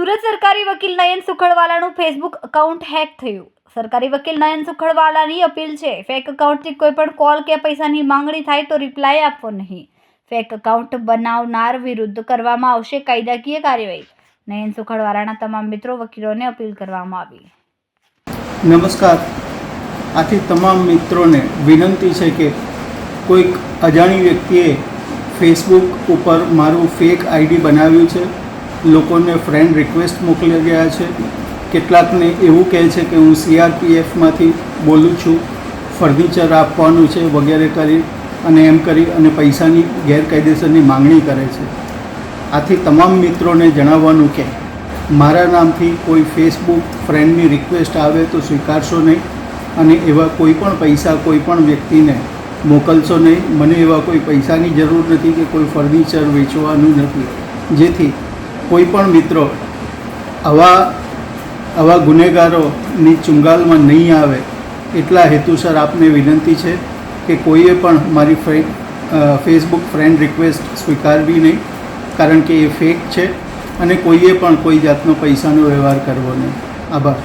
સુરત સરકારી વકીલ નયન સુખડવાલાનું Facebook account hack થયું। સરકારી વકીલ નયન સુખડવાલાની અપીલ છે, ફેક એકાઉન્ટથી કોઈ પણ કોલ કે પૈસાની માંગણી થાય તો રિપ્લાય આપવો નહીં। ફેક એકાઉન્ટ બનાવનાર વિરુદ્ધ કરવામાં આવશે કાયદાકીય કાર્યવાહી। નયન સુખડવાલાના તમામ મિત્રો વકીલોને અપીલ કરવામાં આવી। નમસ્કાર। આથી તમામ મિત્રોને વિનંતી છે કે કોઈક અજાણી વ્યક્તિએ ફેસબુક ઉપર મારું ફેક આઈડી બનાવ્યું છે, લોકોને ફ્રેન્ડ રિક્વેસ્ટ મોકલી રહ્યા છે, કેટલાકને એવું કહે છે કે હું CRPFમાંથી બોલું છું, ફર્નિચર આપવાનું છે વગેરે કરી એમ કરી અને પૈસાની ગેરકાયદેસરની માંગણી કરે છે। આથી તમામ મિત્રોને જણાવવાનું કે મારા નામથી કોઈ ફેસબુક ફ્રેન્ડની રિક્વેસ્ટ આવે તો સ્વીકારશો નહીં અને એવા કોઈ પણ પૈસા કોઈ પણ વ્યક્તિને મોકલશો નહીં। મને એવા કોઈ પૈસાની જરૂર નથી કે કોઈ ફર્નિચર વેચવાનું નથી, જેથી કોઈ પણ મિત્રો આવા ગુનેગારોની ચુંગાલમાં નહીં આવે એટલા હેતુસર આપને વિનંતી છે કે કોઈએ પણ મારી ફેસબુક ફ્રેન્ડ રિક્વેસ્ટ સ્વીકારવી નહીં, કારણ કે એ ફેક છે અને કોઈએ પણ કોઈ જાતનો પૈસાનો વ્યવહાર કરવો નહીં। આભાર।